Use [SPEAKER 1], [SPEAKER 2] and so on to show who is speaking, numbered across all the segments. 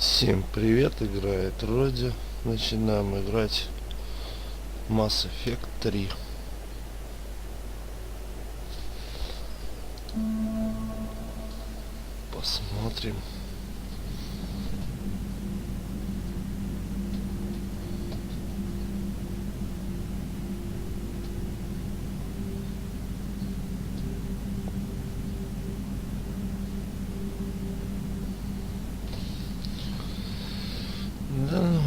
[SPEAKER 1] Всем привет, играет Роди. Начинаем играть Mass Effect 3. Посмотрим. Да ну.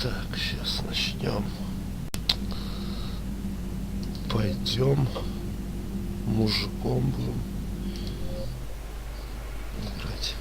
[SPEAKER 1] Так, сейчас начнем. Пойдем мужиком будем играть.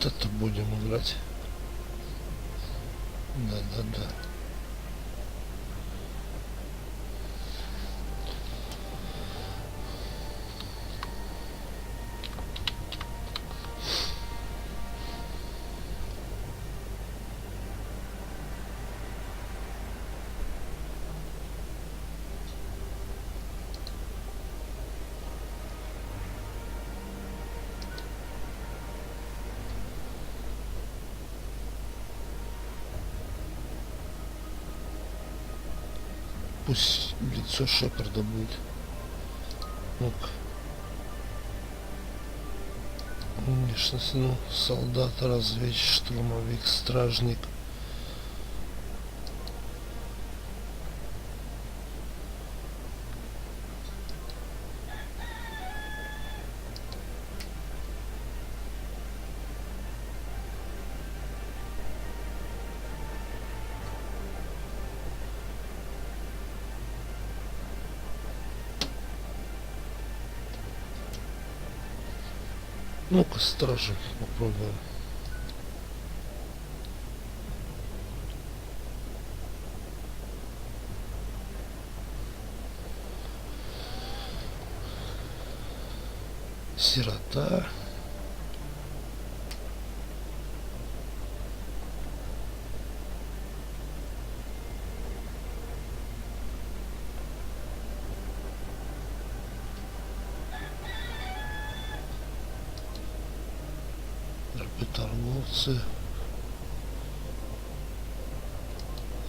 [SPEAKER 1] Вот это будем играть. Да. Пусть лицо Шепарда будет. Ну-ка. Внешность, ну, солдат, разведчик, штурмовик, стражник. Ну-ка, стражем попробуем. Сирота. Торговцы.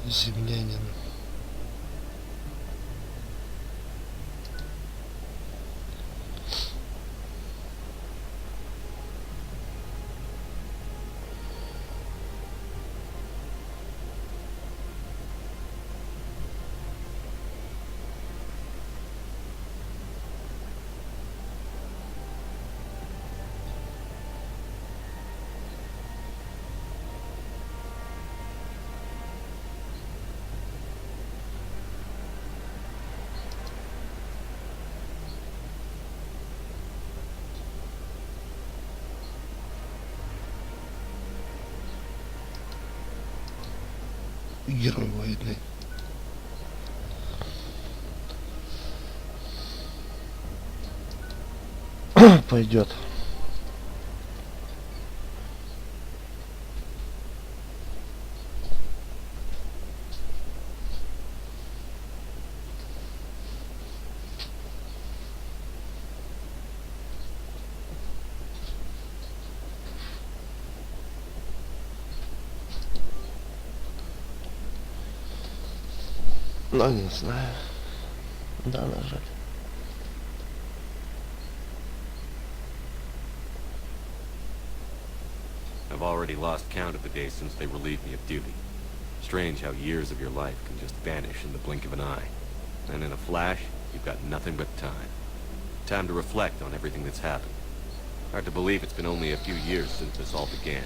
[SPEAKER 1] Землянин. Герой войны. Пойдет. Ну, не знаю. Да, нажать.
[SPEAKER 2] I've already lost count of the days since they relieved me of duty. Strange how years of your life can just vanish in the blink of an eye. And in a flash, you've got nothing but time. Time to reflect on everything that's happened. Hard to believe it's been only a few years since this all began.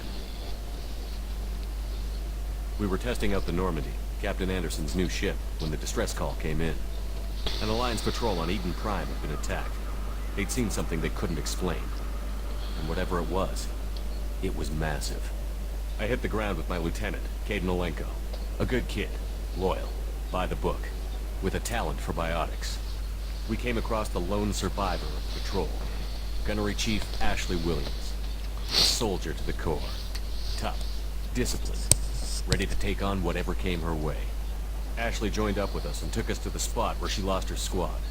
[SPEAKER 2] We were testing out the Normandy, Captain Anderson's new ship, when the distress call came in. An Alliance patrol on Eden Prime had been attacked. They'd seen something they couldn't explain. And whatever it was massive. I hit the ground with my lieutenant, Kaidan Olenko. A good kid, loyal, by the book, with a talent for biotics. We came across the lone survivor of the patrol, Gunnery Chief Ashley Williams. A soldier to the core. Tough, disciplined, ready to take on whatever came her way. Ashley joined up with us and took us to the spot where she lost her squad.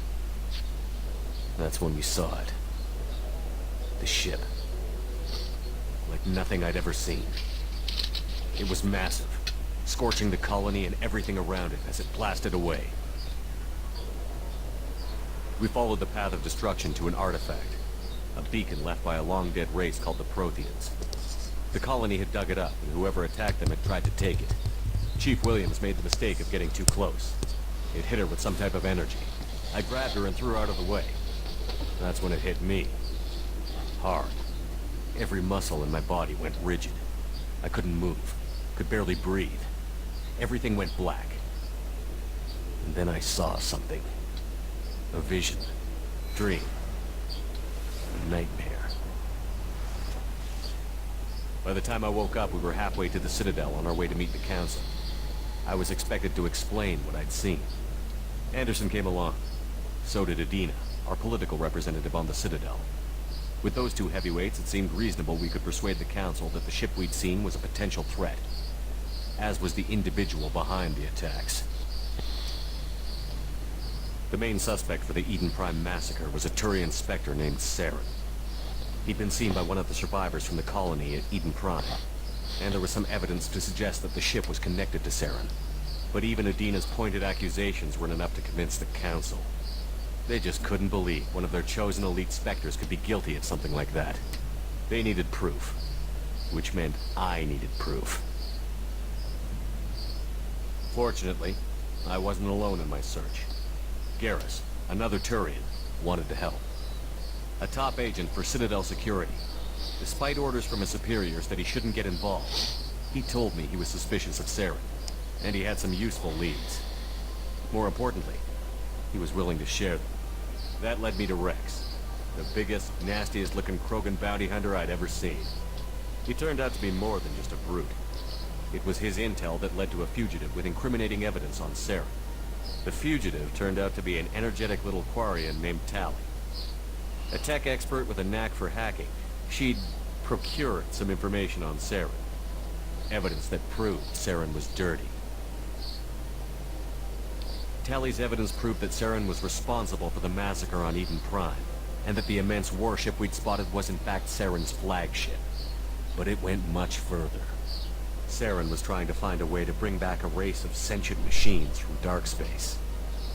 [SPEAKER 2] That's when we saw it. The ship. Like nothing I'd ever seen. It was massive, scorching the colony and everything around it as it blasted away. We followed the path of destruction to an artifact, a beacon left by a long-dead race called the Protheans. The colony had dug it up, and whoever attacked them had tried to take it. Chief Williams made the mistake of getting too close. It hit her with some type of energy. I grabbed her and threw her out of the way. That's when it hit me. Hard. Every muscle in my body went rigid. I couldn't move, could barely breathe. Everything went black. And then I saw something. A vision. Dream. A nightmare. By the time I woke up, we were halfway to the Citadel on our way to meet the Council. I was expected to explain what I'd seen. Anderson came along. So did Adina, our political representative on the Citadel. With those two heavyweights, it seemed reasonable we could persuade the Council that the ship we'd seen was a potential threat, as was the individual behind the attacks. The main suspect for the Eden Prime massacre was a Turian Spectre named Saren. He'd been seen by one of the survivors from the colony at Eden Prime, and there was some evidence to suggest that the ship was connected to Saren. But even Adina's pointed accusations weren't enough to convince the Council. They just couldn't believe one of their chosen elite Spectres could be guilty of something like that. They needed proof, which meant I needed proof. Fortunately, I wasn't alone in my search. Garrus, another Turian, wanted to help. A top agent for Citadel Security. Despite orders from his superiors that he shouldn't get involved, he told me he was suspicious of Saren, and he had some useful leads. More importantly, he was willing to share them. That led me to Rex, the biggest, nastiest-looking Krogan bounty hunter I'd ever seen. He turned out to be more than just a brute. It was his intel that led to a fugitive with incriminating evidence on Saren. The fugitive turned out to be an energetic little Quarian named Tali. A tech expert with a knack for hacking, she'd procured some information on Saren. Evidence that proved Saren was dirty. Tali's evidence proved that Saren was responsible for the massacre on Eden Prime, and that the immense warship we'd spotted was in fact Saren's flagship. But it went much further. Saren was trying to find a way to bring back a race of sentient machines from dark space.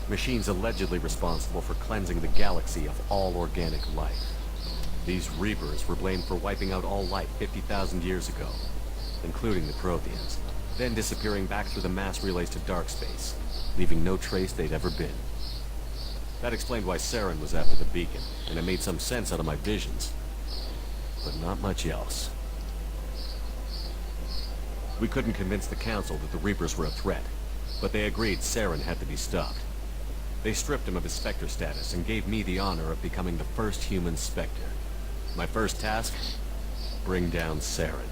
[SPEAKER 2] Machines allegedly responsible for cleansing the galaxy of all organic life. These Reapers were blamed for wiping out all life 50,000 years ago, including the Protheans, then disappearing back through the mass relays to dark space, leaving no trace they'd ever been. That explained why Saren was after the beacon, and it made some sense out of my visions. But not much else. We couldn't convince the Council that the Reapers were a threat, but they agreed Saren had to be stopped. They stripped him of his Spectre status and gave me the honor of becoming the first human Spectre. My first task? Bring down Saren.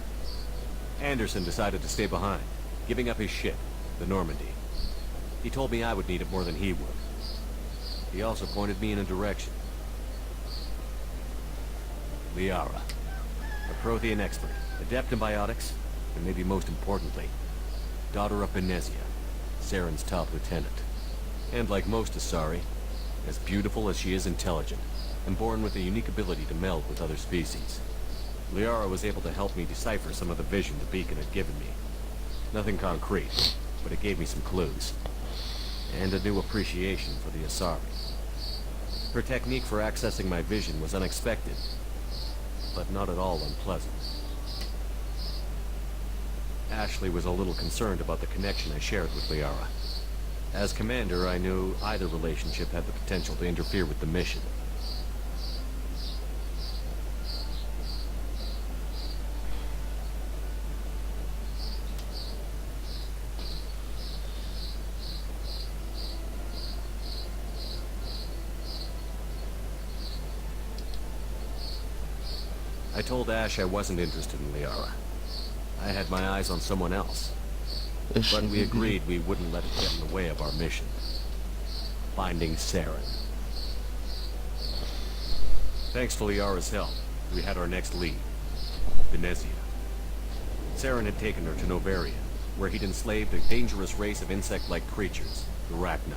[SPEAKER 2] Anderson decided to stay behind, giving up his ship, the Normandy. He told me I would need it more than he would. He also pointed me in a direction. Liara, a Prothean expert, adept in biotics, and maybe most importantly, daughter of Benezia, Saren's top lieutenant. And like most Asari, as beautiful as she is intelligent, and born with a unique ability to meld with other species. Liara was able to help me decipher some of the vision the beacon had given me. Nothing concrete, but it gave me some clues. And a new appreciation for the Asari. Her technique for accessing my vision was unexpected, but not at all unpleasant. Ashley was a little concerned about the connection I shared with Liara. As commander, I knew either relationship had the potential to interfere with the mission. I told Ash I wasn't interested in Liara. I had my eyes on someone else. But we agreed we wouldn't let it get in the way of our mission. Finding Saren. Thanks to Liara's help, we had our next lead. Venezia. Saren had taken her to Novaria, where he'd enslaved a dangerous race of insect-like creatures, the Rachni.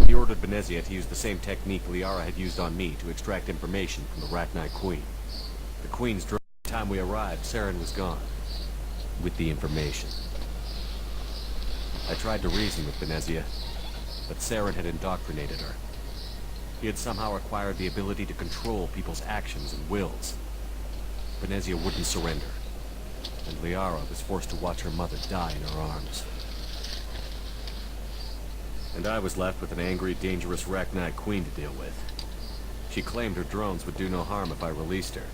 [SPEAKER 2] He ordered Venezia to use the same technique Liara had used on me to extract information from the Rachni Queen. The Queen's drone. By the time we arrived, Saren was gone. With the information. I tried to reason with Venezia, but Saren had indoctrinated her. He had somehow acquired the ability to control people's actions and wills. Venezia wouldn't surrender, and Liara was forced to watch her mother die in her arms. And I was left with an angry, dangerous Rachni Queen to deal with. She claimed her drones would do no harm if I released her.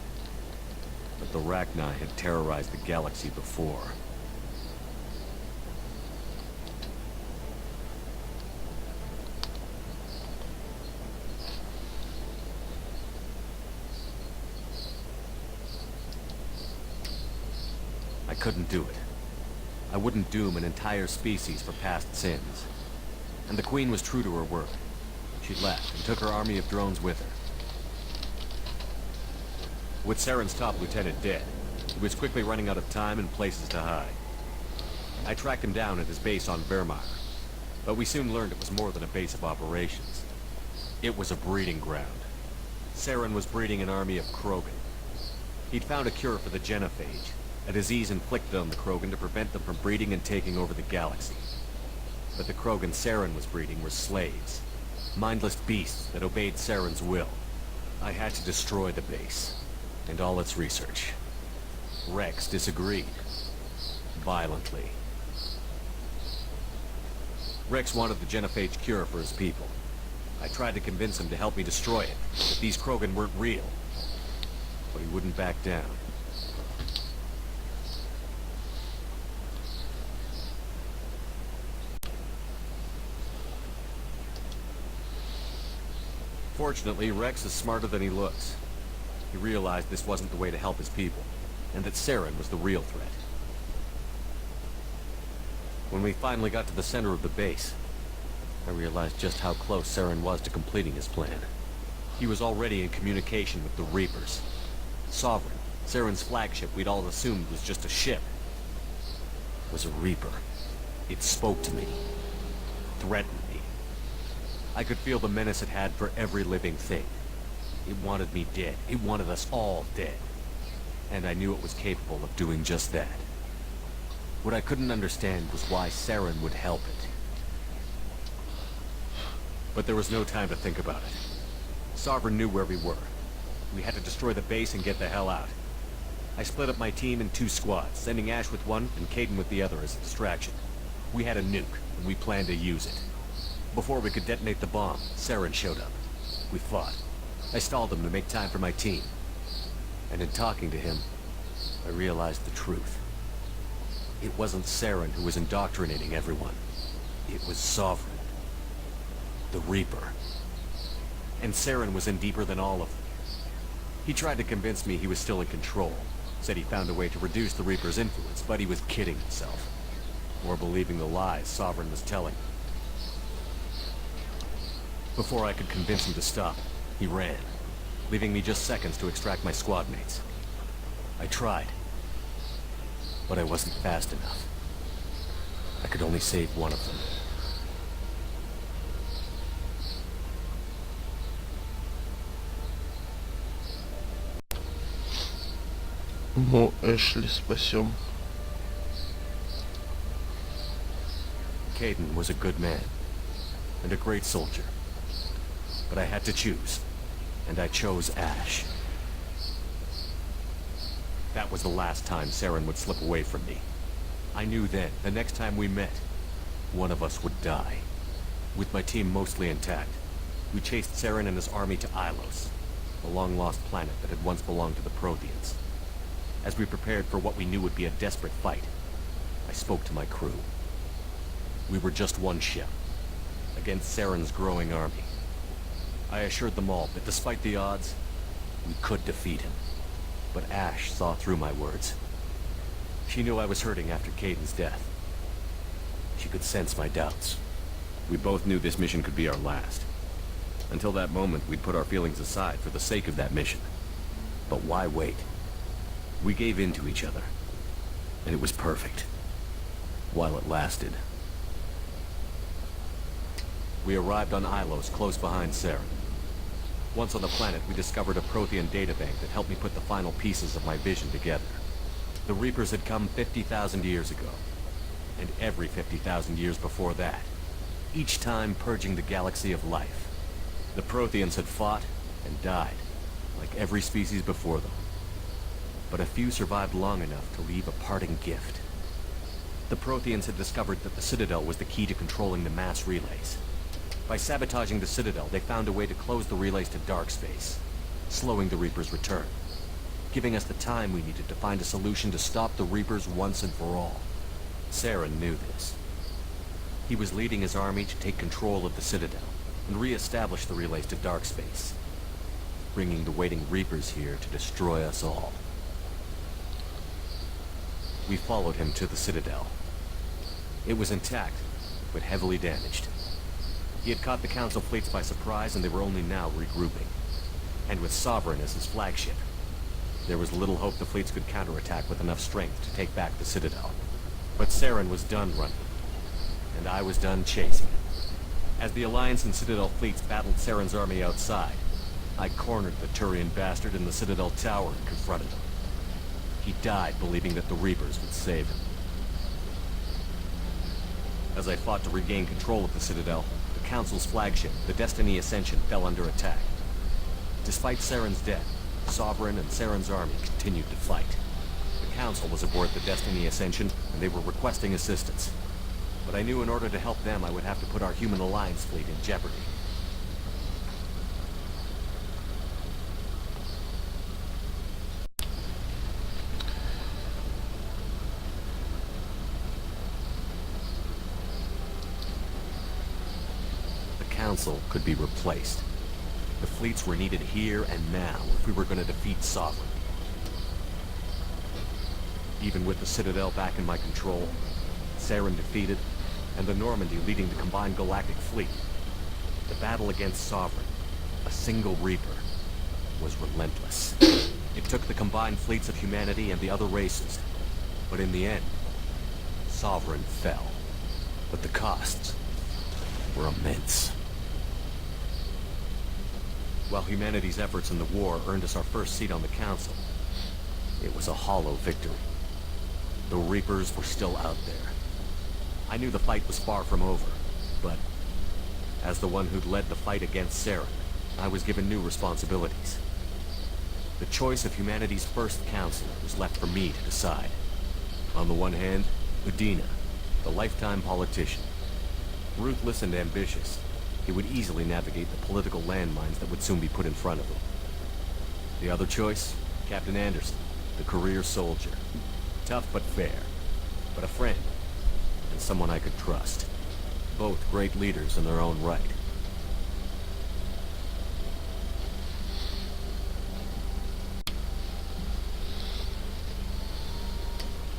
[SPEAKER 2] But the Rachni had terrorized the galaxy before. I couldn't do it. I wouldn't doom an entire species for past sins. And the Queen was true to her word. She left and took her army of drones with her. With Saren's top lieutenant dead, he was quickly running out of time and places to hide. I tracked him down at his base on Vermeer, but we soon learned it was more than a base of operations. It was a breeding ground. Saren was breeding an army of Krogan. He'd found a cure for the genophage, a disease inflicted on the Krogan to prevent them from breeding and taking over the galaxy. But the Krogan Saren was breeding were slaves, mindless beasts that obeyed Saren's will. I had to destroy the base. And all its research. Rex disagreed. Violently. Rex wanted the genophage cure for his people. I tried to convince him to help me destroy it, that these Krogan weren't real. But he wouldn't back down. Fortunately, Rex is smarter than he looks. He realized this wasn't the way to help his people, and that Saren was the real threat. When we finally got to the center of the base, I realized just how close Saren was to completing his plan. He was already in communication with the Reapers. Sovereign, Saren's flagship we'd all assumed was just a ship, was a Reaper. It spoke to me, threatened me. I could feel the menace it had for every living thing. It wanted me dead. It wanted us all dead. And I knew it was capable of doing just that. What I couldn't understand was why Saren would help it. But there was no time to think about it. Sovereign knew where we were. We had to destroy the base and get the hell out. I split up my team in 2 squads, sending Ash with one and Kaidan with the other as a distraction. We had a nuke, and we planned to use it. Before we could detonate the bomb, Saren showed up. We fought. I stalled him to make time for my team. And in talking to him, I realized the truth. It wasn't Saren who was indoctrinating everyone. It was Sovereign. The Reaper. And Saren was in deeper than all of them. He tried to convince me he was still in control. Said he found a way to reduce the Reaper's influence, but he was kidding himself. Or believing the lies Sovereign was telling. Before I could convince him to stop, he ran, leaving me just seconds to extract my squad mates. I tried, but I wasn't fast enough. I could only save one of them.
[SPEAKER 1] Ну, Эшли спасем.
[SPEAKER 2] Kaidan was a good man, and a great soldier. But I had to choose, and I chose Ash. That was the last time Saren would slip away from me. I knew then, the next time we met, one of us would die. With my team mostly intact, we chased Saren and his army to Ilos, the long-lost planet that had once belonged to the Protheans. As we prepared for what we knew would be a desperate fight, I spoke to my crew. We were just one ship, against Saren's growing army. I assured them all that despite the odds, we could defeat him. But Ash saw through my words. She knew I was hurting after Kaidan's death. She could sense my doubts. We both knew this mission could be our last. Until that moment, we'd put our feelings aside for the sake of that mission. But why wait? We gave in to each other. And it was perfect. While it lasted. We arrived on Ilos, close behind Saren. Once on the planet, we discovered a Prothean databank that helped me put the final pieces of my vision together. The Reapers had come 50,000 years ago. And every 50,000 years before that. Each time purging the galaxy of life. The Protheans had fought and died, like every species before them. But a few survived long enough to leave a parting gift. The Protheans had discovered that the Citadel was the key to controlling the mass relays. By sabotaging the Citadel, they found a way to close the relays to dark space, slowing the Reapers' return, giving us the time we needed to find a solution to stop the Reapers once and for all. Saren knew this. He was leading his army to take control of the Citadel and re-establish the relays to dark space, bringing the waiting Reapers here to destroy us all. We followed him to the Citadel. It was intact, but heavily damaged. He had caught the Council fleets by surprise, and they were only now regrouping. And with Sovereign as his flagship, there was little hope the fleets could counterattack with enough strength to take back the Citadel. But Saren was done running, and I was done chasing. As the Alliance and Citadel fleets battled Saren's army outside, I cornered the Turian bastard in the Citadel tower and confronted him. He died believing that the Reapers would save him. As I fought to regain control of the Citadel, the Council's flagship, the Destiny Ascension, fell under attack. Despite Saren's death, Sovereign and Saren's army continued to fight. The Council was aboard the Destiny Ascension, and they were requesting assistance. But I knew in order to help them, I would have to put our human Alliance fleet in jeopardy. The Council could be replaced. The fleets were needed here and now if we were going to defeat Sovereign. Even with the Citadel back in my control, Saren defeated, and the Normandy leading the combined galactic fleet, the battle against Sovereign, a single Reaper, was relentless. It took the combined fleets of humanity and the other races, but in the end, Sovereign fell. But the costs were immense. While humanity's efforts in the war earned us our first seat on the Council, it was a hollow victory. The Reapers were still out there. I knew the fight was far from over, but as the one who'd led the fight against Saren, I was given new responsibilities. The choice of humanity's first Councilor was left for me to decide. On the one hand, Udina, the lifetime politician. Ruthless and ambitious, he would easily navigate the political landmines that would soon be put in front of him. The other choice, Captain Anderson, the career soldier. Tough but fair, but a friend, and someone I could trust. Both great leaders in their own right.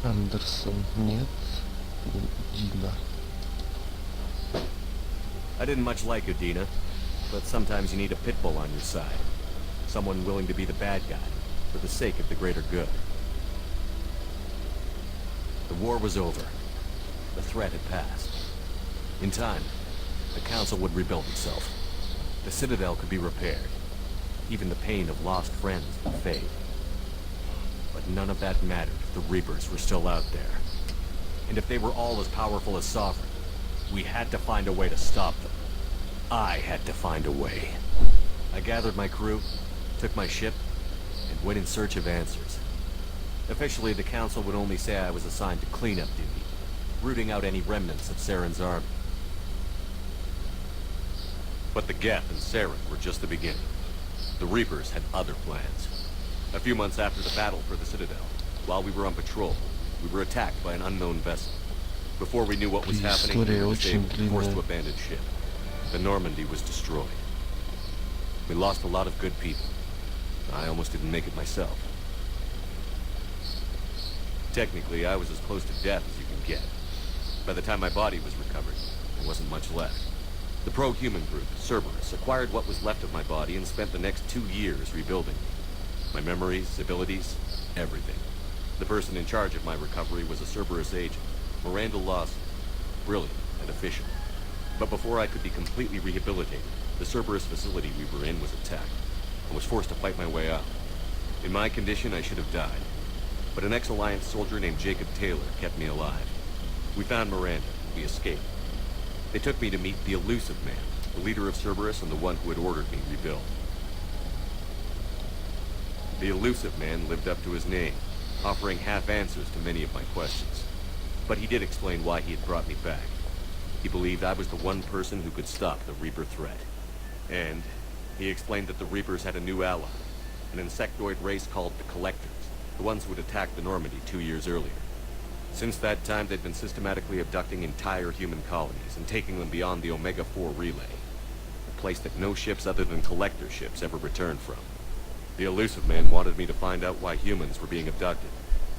[SPEAKER 1] Андерсон нет, Дина.
[SPEAKER 2] I didn't much like Udina, but sometimes you need a pit bull on your side. Someone willing to be the bad guy, for the sake of the greater good. The war was over. The threat had passed. In time, the Council would rebuild itself. The Citadel could be repaired. Even the pain of lost friends would fade. But none of that mattered if the Reapers were still out there. And if they were all as powerful as Sovereign, we had to find a way to stop them. I had to find a way. I gathered my crew, took my ship, and went in search of answers. Officially, the Council would only say I was assigned to cleanup duty, rooting out any remnants of Saren's army. But the Geth and Saren were just the beginning. The Reapers had other plans. A few months after the battle for the Citadel, while we were on patrol, we were attacked by an unknown vessel. Before we knew what was happening, we
[SPEAKER 1] История
[SPEAKER 2] were
[SPEAKER 1] очень
[SPEAKER 2] disabled and forced to
[SPEAKER 1] длинная.
[SPEAKER 2] abandon ship. The Normandy was destroyed. We lost a lot of good people. I almost didn't make it myself. Technically, I was as close to death as you can get. By the time my body was recovered, there wasn't much left. The pro-human group, Cerberus, acquired what was left of my body and spent the next 2 years rebuilding me. My memories, abilities, everything. The person in charge of my recovery was a Cerberus agent, Miranda Lawson. Brilliant and efficient. But before I could be completely rehabilitated, the Cerberus facility we were in was attacked. I was forced to fight my way out. In my condition, I should have died. But an ex-Alliance soldier named Jacob Taylor kept me alive. We found Miranda. We escaped. They took me to meet the Elusive Man, the leader of Cerberus and the one who had ordered me rebuilt. The Elusive Man lived up to his name, offering half answers to many of my questions. But he did explain why he had brought me back. He believed I was the one person who could stop the Reaper threat. And he explained that the Reapers had a new ally, an insectoid race called the Collectors, the ones who had attacked the Normandy 2 years earlier. Since that time, they'd been systematically abducting entire human colonies and taking them beyond the Omega-4 relay, a place that no ships other than Collector ships ever returned from. The Elusive Man wanted me to find out why humans were being abducted,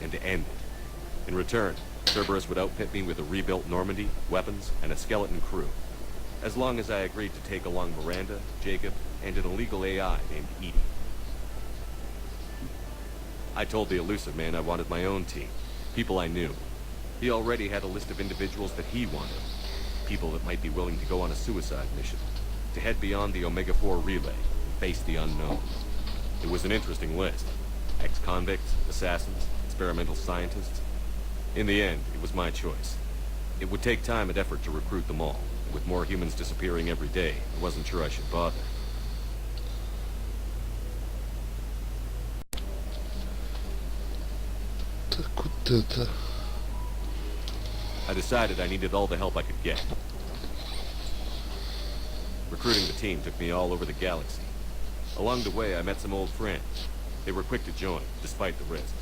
[SPEAKER 2] and to end it. In return, Cerberus would outfit me with a rebuilt Normandy, weapons, and a skeleton crew, as long as I agreed to take along Miranda, Jacob, and an illegal AI named Edie. I told the Elusive Man I wanted my own team, people I knew. He already had a list of individuals that he wanted, people that might be willing to go on a suicide mission, to head beyond the Omega-4 relay and face the unknown. It was an interesting list. Ex-convicts, assassins, experimental scientists. In the end, it was my choice. It would take time and effort to recruit them all. And with more humans disappearing every day, I wasn't sure I should bother.
[SPEAKER 1] Так вот это.
[SPEAKER 2] I decided I needed all the help I could get. Recruiting the team took me all over the galaxy. Along the way, I met some old friends. They were quick to join, despite the risk.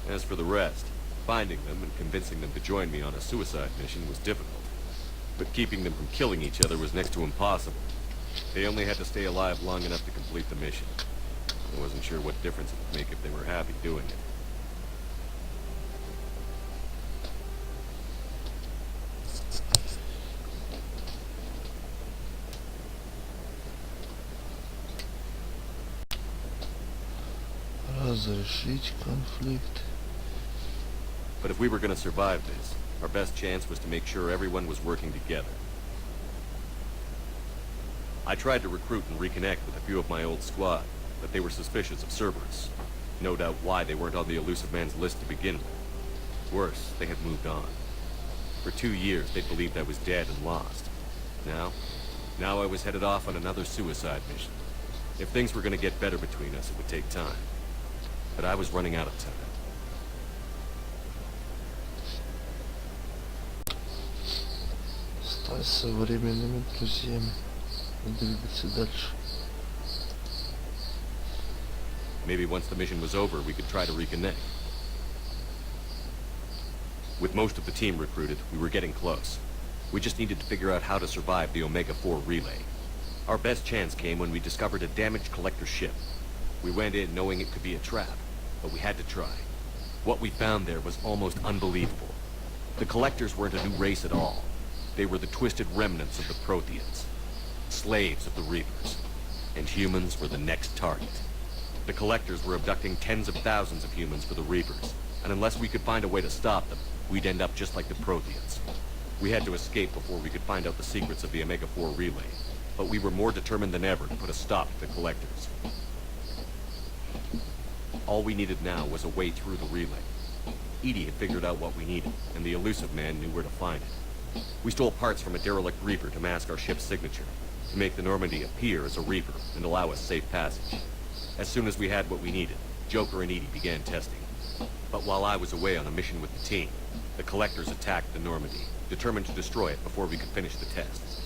[SPEAKER 2] As for the rest, finding them and convincing them to join me on a suicide mission was difficult. But keeping them from killing each other was next to impossible. They only had to stay alive long enough to complete the mission. I wasn't sure what difference it would make if they were happy doing it.
[SPEAKER 1] Разрешить конфликт.
[SPEAKER 2] But if we were going to survive this, our best chance was to make sure everyone was working together. I tried to recruit and reconnect with a few of my old squad, but they were suspicious of Cerberus. No doubt why they weren't on the Elusive Man's list to begin with. Worse, they had moved on. For 2 years, they believed I was dead and lost. Now I was headed off on another suicide mission. If things were going to get better between us, it would take time. But I was running out of time.
[SPEAKER 1] Стать современными друзьями и двигаться дальше.
[SPEAKER 2] Maybe once the mission was over, we could try to reconnect. With most of the team recruited, we were getting close. We just needed to figure out how to survive the Omega-4 relay. Our best chance came when we discovered a damaged Collector ship. We went in knowing it could be a trap, but we had to try. What we found there was almost unbelievable. The Collectors weren't a new race at all. They were the twisted remnants of the Protheans, slaves of the Reapers, and humans were the next target. The Collectors were abducting tens of thousands of humans for the Reapers, and unless we could find a way to stop them, we'd end up just like the Protheans. We had to escape before we could find out the secrets of the Omega-4 relay, but we were more determined than ever to put a stop to the Collectors. All we needed now was a way through the relay. Edie had figured out what we needed, and the Elusive Man knew where to find it. We stole parts from a derelict Reaper to mask our ship's signature, to make the Normandy appear as a Reaper and allow us safe passage. As soon as we had what we needed, Joker and Edie began testing. But while I was away on a mission with the team, the Collectors attacked the Normandy, determined to destroy it before we could finish the test.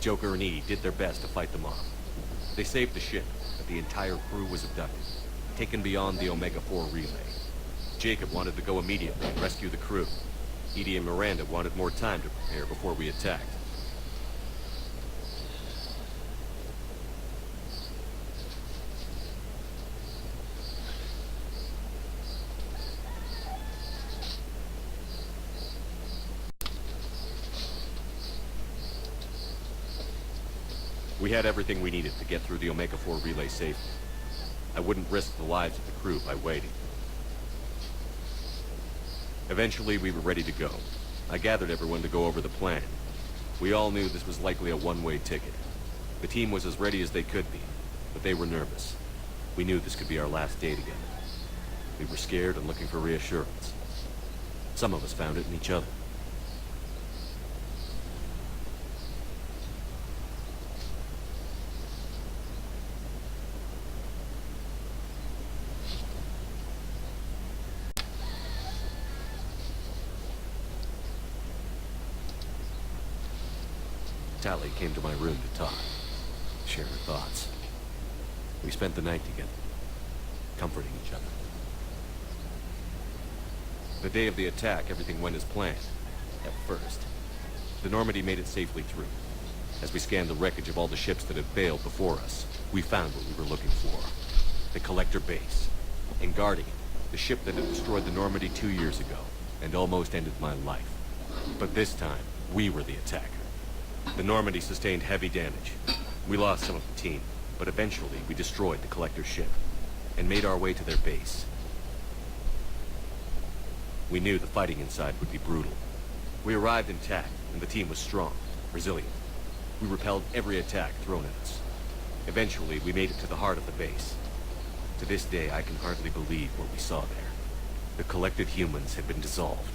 [SPEAKER 2] Joker and Edie did their best to fight them off. They saved the ship, but the entire crew was abducted, taken beyond the Omega-4 relay. Jacob wanted to go immediately and rescue the crew. Edie and Miranda wanted more time to prepare before we attacked. We had everything we needed to get through the Omega-4 relay safely. I wouldn't risk the lives of the crew by waiting. Eventually, we were ready to go. I gathered everyone to go over the plan. We all knew this was likely a one-way ticket. The team was as ready as they could be, but they were nervous. We knew this could be our last day together. We were scared and looking for reassurance. Some of us found it in each other. Tally came to my room to talk, share her thoughts. We spent the night together, comforting each other. The day of the attack, everything went as planned, at first. The Normandy made it safely through. As we scanned the wreckage of all the ships that had failed before us, we found what we were looking for. The Collector base. And guarding it, the ship that had destroyed the Normandy 2 years ago, and almost ended my life. But this time, we were the attacker. The Normandy sustained heavy damage. We lost some of the team, but eventually we destroyed the Collector's ship, and made our way to their base. We knew the fighting inside would be brutal. We arrived intact, and the team was strong, resilient. We repelled every attack thrown at us. Eventually, we made it to the heart of the base. To this day, I can hardly believe what we saw there. The collected humans had been dissolved,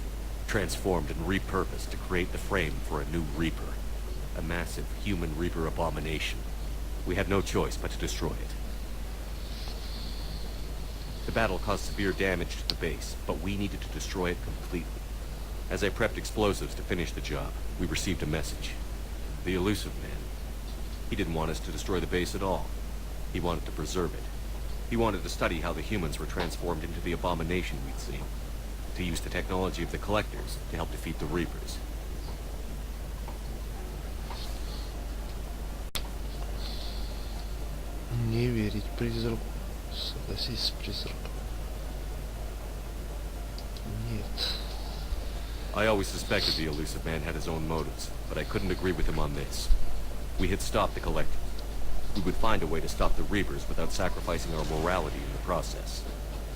[SPEAKER 2] transformed and repurposed to create the frame for a new Reaper. A massive human Reaper abomination. We had no choice but to destroy it. The battle caused severe damage to the base, but we needed to destroy it completely. As I prepped explosives to finish the job, we received a message. The Illusive Man. He didn't want us to destroy the base at all. He wanted to preserve it. He wanted to study how the humans were transformed into the abomination we'd seen. To use the technology of the Collectors to help defeat the Reapers.
[SPEAKER 1] Не верить призраку. Согласись с призраком. Нет.
[SPEAKER 2] I always suspected the Illusive Man had his own motives, but I couldn't agree with him on this. We had stopped the Collectors. We would find a way to stop the Reapers without sacrificing our morality in the process.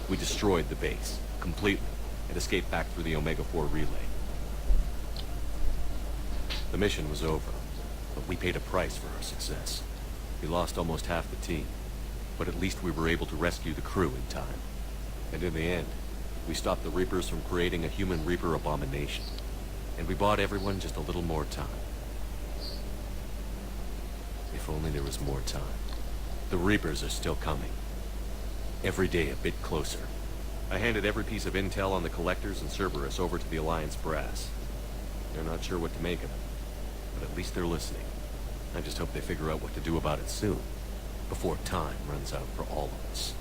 [SPEAKER 2] We destroyed the base, completely, and escaped back through the Omega-4 relay. The mission was over, but we paid a price for our success. We lost almost half the team, but at least we were able to rescue the crew in time. And in the end, we stopped the Reapers from creating a human Reaper abomination. And we bought everyone just a little more time. If only there was more time. The Reapers are still coming. Every day a bit closer. I handed every piece of intel on the Collectors and Cerberus over to the Alliance brass. They're not sure what to make of it, but at least they're listening. I just hope they figure out what to do about it soon, before time runs out for all of us.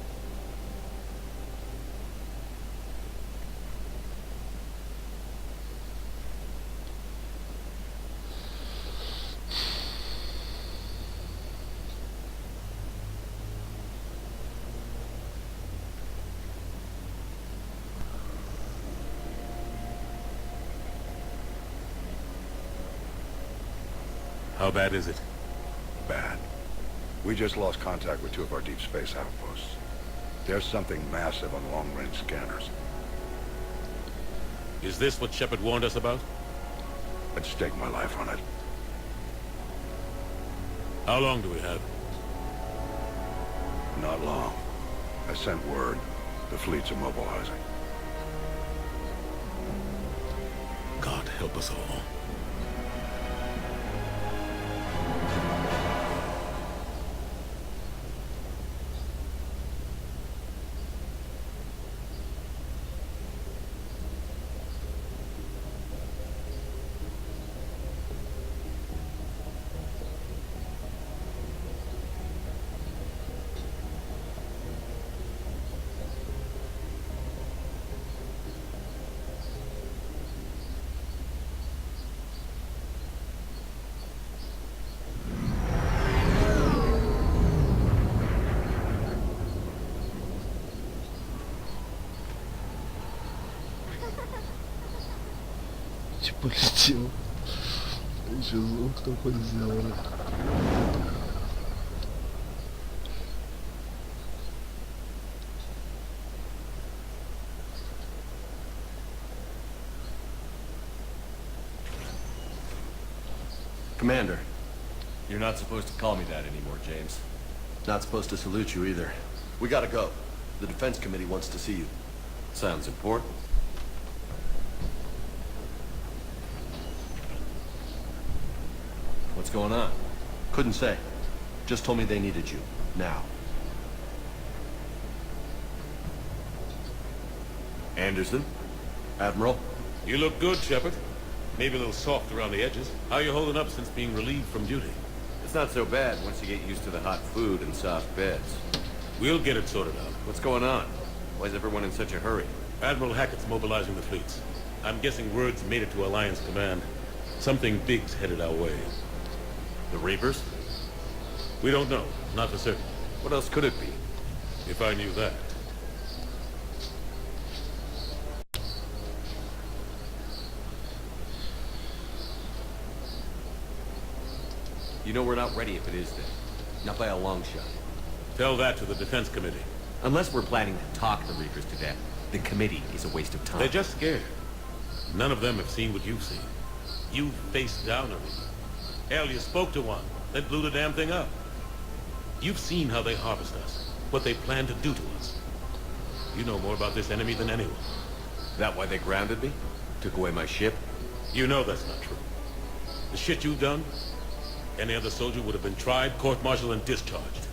[SPEAKER 3] How bad is it?
[SPEAKER 4] Bad. We just lost contact with 2 of our deep space outposts. There's something massive on long-range scanners.
[SPEAKER 3] Is this what Shepard warned us about?
[SPEAKER 4] I'd stake my life on it.
[SPEAKER 3] How long do we have?
[SPEAKER 4] Not long. I sent word. The fleet's immobilizing.
[SPEAKER 3] God help us all.
[SPEAKER 1] Полетел. Еще звук такой сделали.
[SPEAKER 5] Commander,
[SPEAKER 2] You're not supposed to call me that anymore, James.
[SPEAKER 5] not supposed to salute you either. We gotta go. The Defense Committee wants to see you.
[SPEAKER 2] Sounds important. What's going on?
[SPEAKER 5] Couldn't say. Just told me they needed you. Now.
[SPEAKER 2] Anderson?
[SPEAKER 5] Admiral?
[SPEAKER 3] You look good, Shepard. Maybe a little soft around the edges. How you holding up since being relieved from duty?
[SPEAKER 2] It's not so bad once you get used to the hot food and soft beds.
[SPEAKER 3] We'll get it sorted out.
[SPEAKER 2] What's going on? Why is everyone in such a hurry?
[SPEAKER 3] Admiral Hackett's mobilizing the fleets. I'm guessing word's made it to Alliance Command. Something big's headed our way.
[SPEAKER 2] The Reapers?
[SPEAKER 3] We don't know. Not for certain.
[SPEAKER 2] What else could it be?
[SPEAKER 3] If I knew that.
[SPEAKER 2] You know we're not ready if it is then. Not by a long shot.
[SPEAKER 3] Tell that to the Defense Committee.
[SPEAKER 2] Unless we're planning to talk the Reapers to death, the committee is a waste of time.
[SPEAKER 3] They're just scared. None of them have seen what you've seen. You faced down a Reaper. Hell, you spoke to one, then blew the damn thing up. You've seen how they harvest us, what they plan to do to us. You know more about this enemy than anyone.
[SPEAKER 2] That why they grounded me? Took away my ship?
[SPEAKER 3] You know that's not true. The shit you've done, any other soldier would have been tried, court-martialed, and discharged.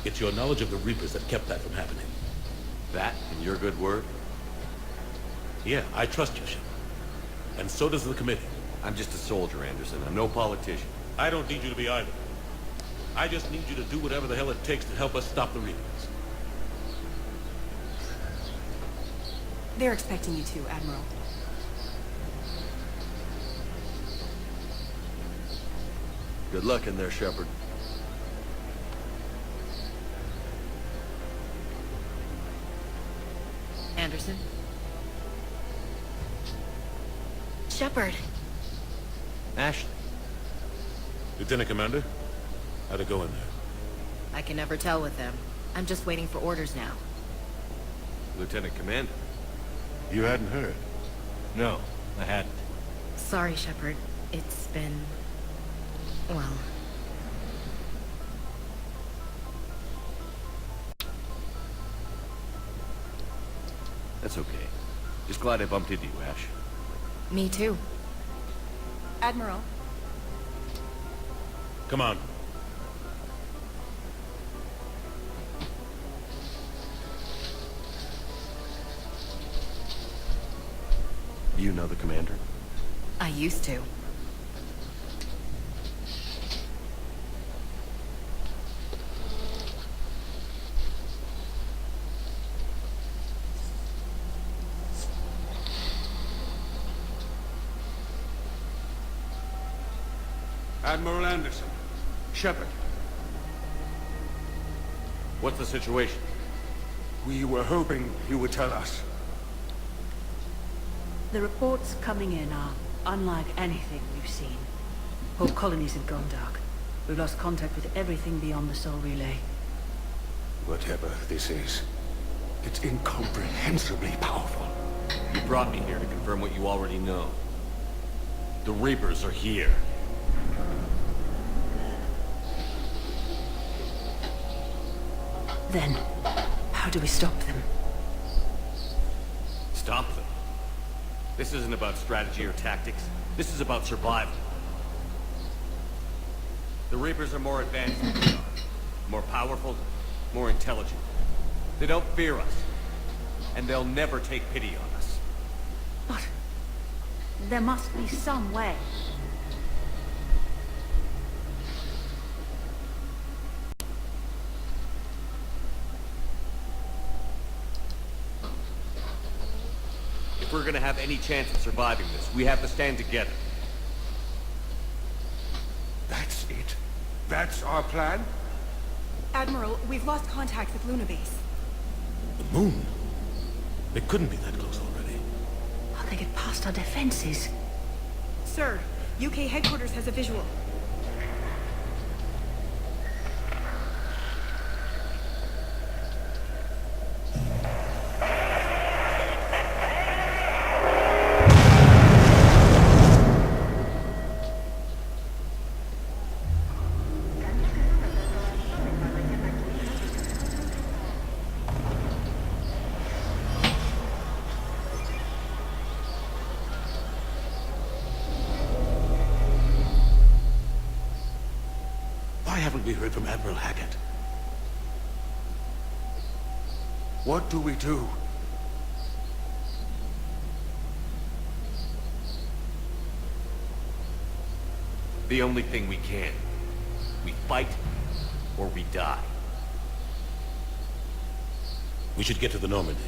[SPEAKER 3] It's your knowledge of the Reapers that kept that from happening.
[SPEAKER 2] That and your good word?
[SPEAKER 3] Yeah, I trust you, Shepard. And so does the committee.
[SPEAKER 2] I'm just a soldier, Anderson. I'm no politician.
[SPEAKER 3] I don't need you to be either. I just need you to do whatever the hell it takes to help us stop the Reapers.
[SPEAKER 6] They're expecting you to, Admiral.
[SPEAKER 5] Good luck in there, Shepard.
[SPEAKER 6] Anderson? Shepard.
[SPEAKER 2] Ashley.
[SPEAKER 3] Lieutenant Commander, how'd it go in there?
[SPEAKER 6] I can never tell with them. I'm just waiting for orders now.
[SPEAKER 2] Lieutenant Commander.
[SPEAKER 4] You hadn't heard?
[SPEAKER 2] No, I hadn't.
[SPEAKER 6] Sorry, Shepard. It's been... well...
[SPEAKER 2] That's okay. Just glad I bumped into you, Ash.
[SPEAKER 6] Me too. Admiral.
[SPEAKER 3] Come on.
[SPEAKER 5] You know the commander?
[SPEAKER 6] I used to.
[SPEAKER 4] Admiral Anderson. Shepard.
[SPEAKER 2] What's the situation?
[SPEAKER 4] We were hoping you would tell us.
[SPEAKER 7] The reports coming in are unlike anything we've seen. Whole colonies have gone dark. We've lost contact with everything beyond the Soul Relay.
[SPEAKER 4] Whatever this is, it's incomprehensibly powerful.
[SPEAKER 2] You brought me here to confirm what you already know. The Reapers are here.
[SPEAKER 7] Then, how do we stop them?
[SPEAKER 2] Stop them. This isn't about strategy or tactics. This is about survival. The Reapers are more advanced than we are. More powerful, more intelligent. They don't fear us. And they'll never take pity on us.
[SPEAKER 7] But there must be some way.
[SPEAKER 2] If we're gonna have any chance of surviving this, we have to stand together.
[SPEAKER 4] That's it? That's our plan?
[SPEAKER 6] Admiral, we've lost contact with Luna Base.
[SPEAKER 3] The moon? It couldn't be that close already.
[SPEAKER 7] How they get past our defenses?
[SPEAKER 8] Sir, UK headquarters has a visual.
[SPEAKER 3] Why haven't we heard from Admiral Hackett?
[SPEAKER 5] What do we do?
[SPEAKER 2] The only thing we can. We fight, or we die.
[SPEAKER 3] We should get to the Normandy.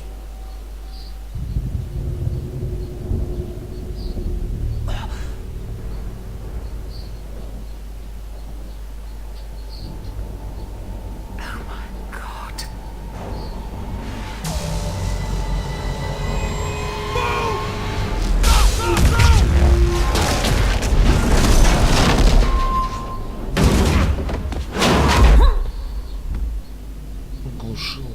[SPEAKER 7] Oh my god.
[SPEAKER 1] Оглушило.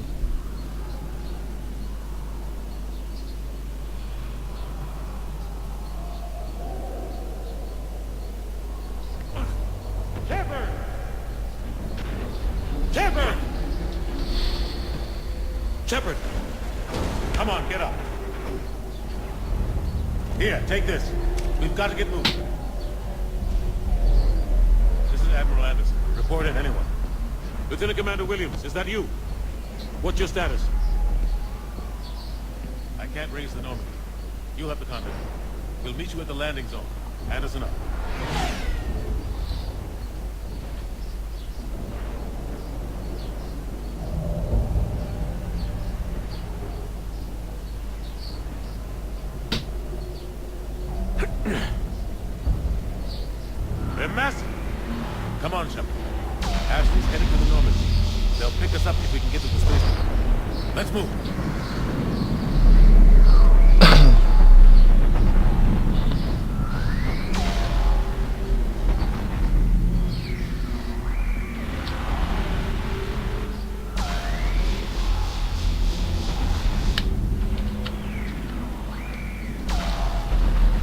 [SPEAKER 3] Shepard! Shepard! Shepard! Come on, get up. Here, take this. We've got to get moving. This is Admiral Anderson. Report in, anyone. Lieutenant Commander Williams, is that you? What's your status? I can't raise the Normandy. You'll have the contact. We'll meet you at the landing zone. Anderson up. They're massive. Come on, Shepard. Ashley's heading to the Normandy. They'll pick us up if we can get to the spaceport. Let's move.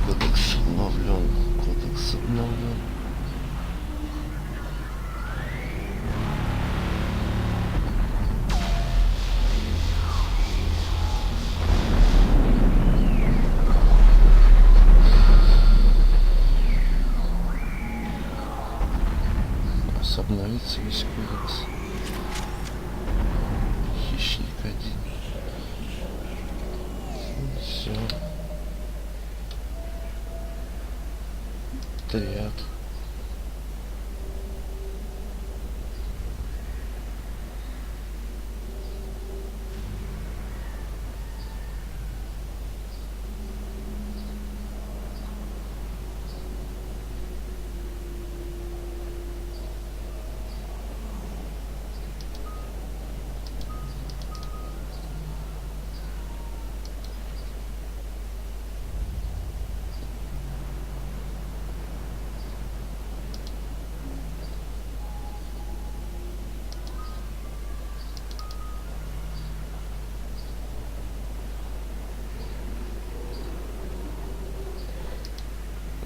[SPEAKER 1] Кодекс обновлен. Кодекс обновлен. Обновится весь кодекс. Хищник один. Все. Отряд.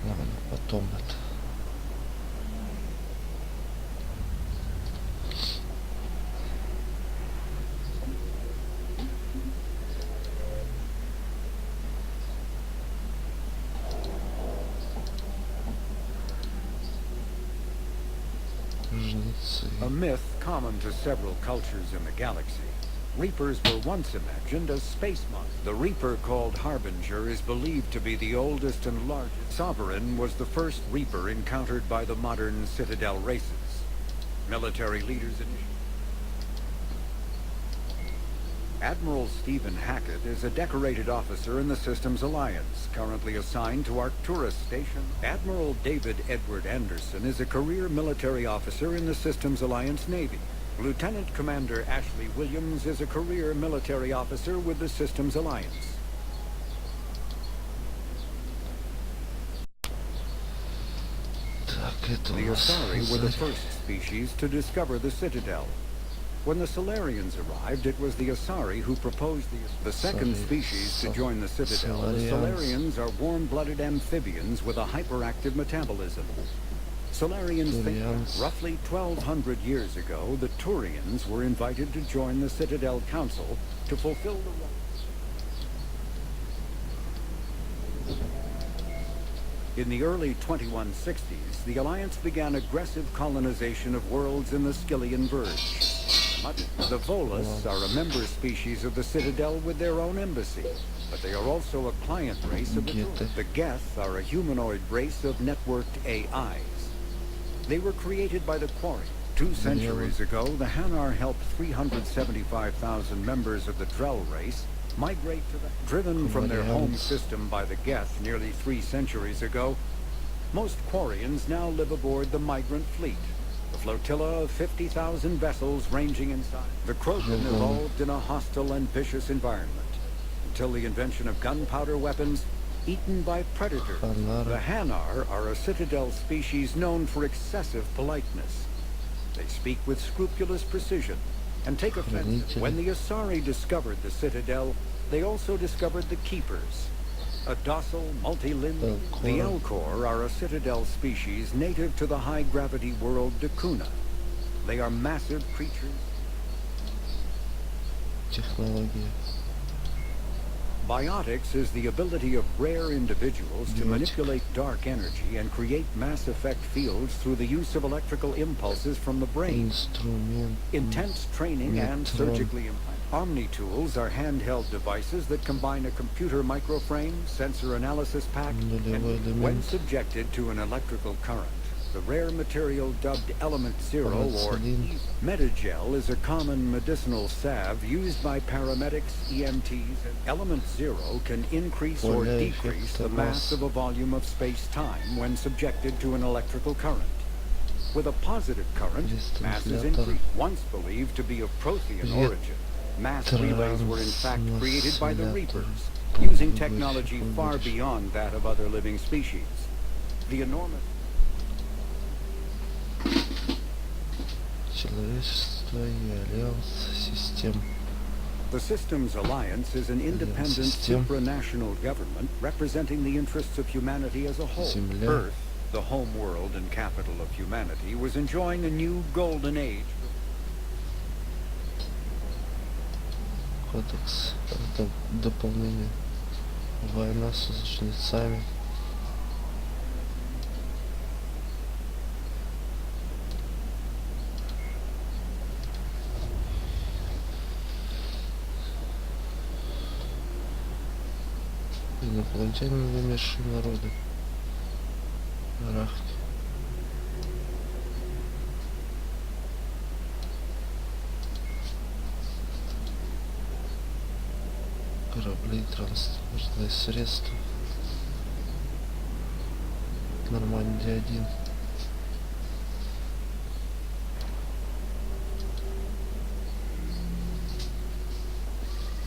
[SPEAKER 1] Ладно, потом это. Жнецы.
[SPEAKER 9] A myth common to several cultures in the galaxy. Reapers were once imagined as space monsters. The Reaper called Harbinger is believed to be the oldest and largest. Sovereign was the first Reaper encountered by the modern Citadel races. Military leaders initially. Admiral Stephen Hackett is a decorated officer in the Systems Alliance, currently assigned to Arcturus Station. Admiral David Edward Anderson is a career military officer in the Systems Alliance Navy. Lieutenant Commander Ashley Williams is a career military officer with the Systems Alliance.
[SPEAKER 1] Это у
[SPEAKER 9] The
[SPEAKER 1] нас
[SPEAKER 9] Asari were the
[SPEAKER 1] Азари.
[SPEAKER 9] first species to discover the Citadel. When the Solarians arrived, it was the Asari who proposed the second
[SPEAKER 1] Asari-
[SPEAKER 9] species to join the Citadel. The
[SPEAKER 1] Solarians.
[SPEAKER 9] Solarians are warm-blooded amphibians with a hyperactive metabolism. Solarians think that
[SPEAKER 1] Turians.
[SPEAKER 9] roughly 1,200 years ago, the Turians were invited to join the Citadel Council to fulfill the role. In the early 2160s, the Alliance began aggressive colonization of worlds in the Skyllian Verge. The Volus are a member species of the Citadel with their own embassy, but they are also a client race of the
[SPEAKER 1] Geth.
[SPEAKER 9] The Geth are a humanoid race of networked AIs. They were created by the Quarry. 2 centuries ago, the Hanar helped 375,000 members of the Drell race migrate to the... Driven from their home
[SPEAKER 1] Quarians.
[SPEAKER 9] system by the Geth nearly 3 centuries ago, most Quarians now live aboard the migrant fleet, a flotilla of 50,000 vessels ranging in size. The Krogan evolved in a hostile and vicious environment, until the invention of gunpowder weapons, eaten by predators.
[SPEAKER 1] Hanar.
[SPEAKER 9] The Hanar are a Citadel species known for excessive politeness. They speak with scrupulous precision and take offense.
[SPEAKER 1] Хранители.
[SPEAKER 9] When the Asari discovered the Citadel, they also discovered the Keepers, a docile, multi-limbed...
[SPEAKER 1] Elcor.
[SPEAKER 9] The Elcor are a Citadel species native to the high-gravity world Dakuna. They are massive creatures.
[SPEAKER 1] Технология.
[SPEAKER 9] Biotics is the ability of rare individuals to
[SPEAKER 1] Biotic.
[SPEAKER 9] manipulate dark energy and create mass effect fields through the use of electrical impulses from the brain.
[SPEAKER 1] Инструмент.
[SPEAKER 9] Intense training and
[SPEAKER 1] Neutron.
[SPEAKER 9] surgically implanted. Omni-tools are handheld devices that combine a computer microframe, sensor analysis pack,
[SPEAKER 1] Нулевой
[SPEAKER 9] and when
[SPEAKER 1] элемент.
[SPEAKER 9] subjected to an electrical current, the rare material dubbed Element Zero or
[SPEAKER 1] Penicillin.
[SPEAKER 9] Metagel is a common medicinal salve used by paramedics, EMTs. Element Zero can increase or
[SPEAKER 1] Поле
[SPEAKER 9] decrease the
[SPEAKER 1] эффекта
[SPEAKER 9] mass
[SPEAKER 1] масс.
[SPEAKER 9] of a volume of space-time when subjected to an electrical current. With a positive current, mass is
[SPEAKER 1] Рестранслятор.
[SPEAKER 9] increased. Once believed to be of Prothean origin, mass relays were in fact created by the
[SPEAKER 1] Трансляторы.
[SPEAKER 9] Reapers, using technology
[SPEAKER 1] Секундочку.
[SPEAKER 9] far beyond that of other living species. The enormous...
[SPEAKER 1] Человечество и Альянс систем.
[SPEAKER 9] The Systems Alliance is an independent
[SPEAKER 1] System.
[SPEAKER 9] supranational government representing the interests of humanity as a whole.
[SPEAKER 1] Земля.
[SPEAKER 9] Earth, the home world and capital of humanity, was enjoying a new golden age.
[SPEAKER 1] Кодекс. Это дополнение. Война с жнецами. Инопланетяне вымершие народы. Арахни. Корабли, транспортные средства. Нормандия-1.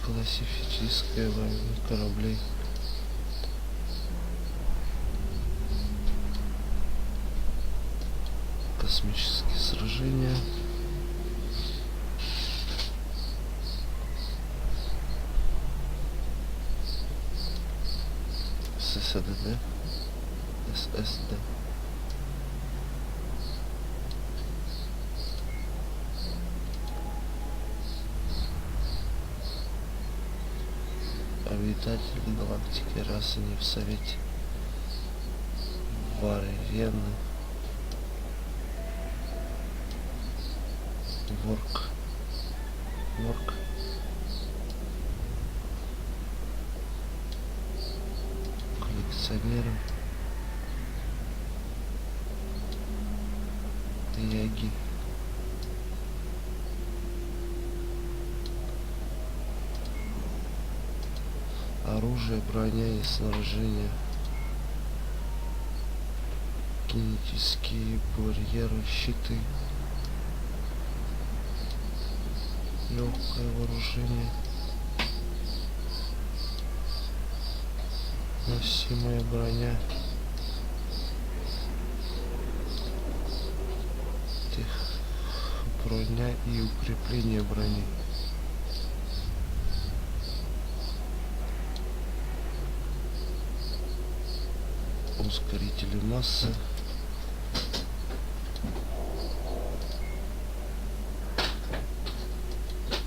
[SPEAKER 1] Классифическая война кораблей. Космические сражения. ССД. ССД. Обитатели галактики расы не в Совете. Варены. Ворк. Ворк. Коллекционеры. Яги. Оружие, броня и снаряжение. Кинетические барьеры, щиты. Легкое вооружение. Носимая броня. броня и укрепление брони. Ускорители массы.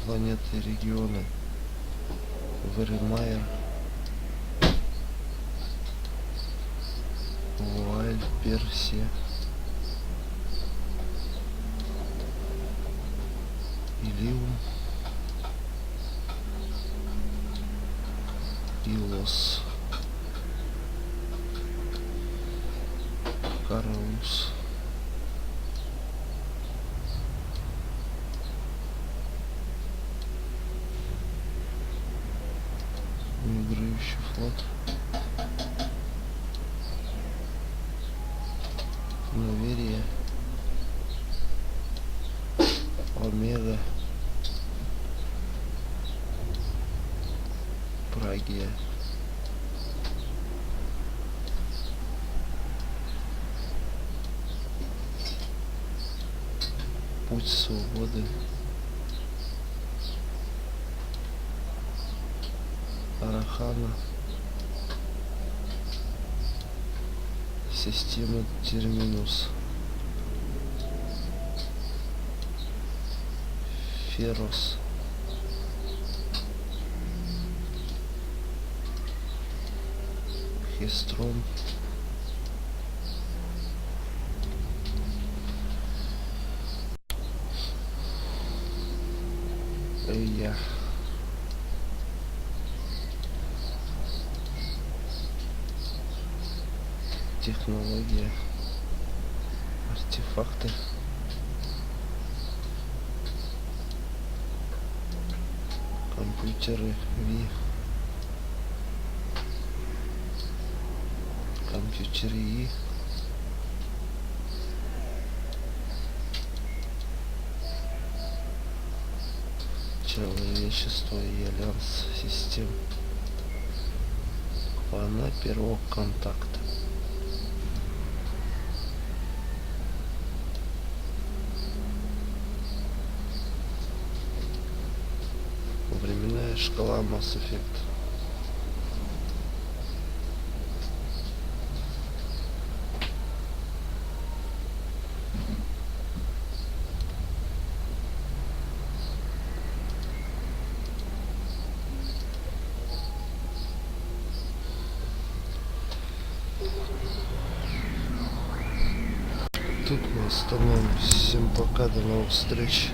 [SPEAKER 1] Планеты и регионы. Веремайер. Вуаль, Персия. Илиум. Илос. Караус. Мигрирующий флот. Наверие. Омега. Прагия. Путь свободы. Арахана. Система Терминус. Ферос. Хестрон. Эйя. Технология. Артефакты. Компьютеры Ви. Компьютеры И. Человечество и альянс систем. Война первого контакта. Временная шкала Mass Effect. Тут мы остановимся. Всем пока, до новых встреч.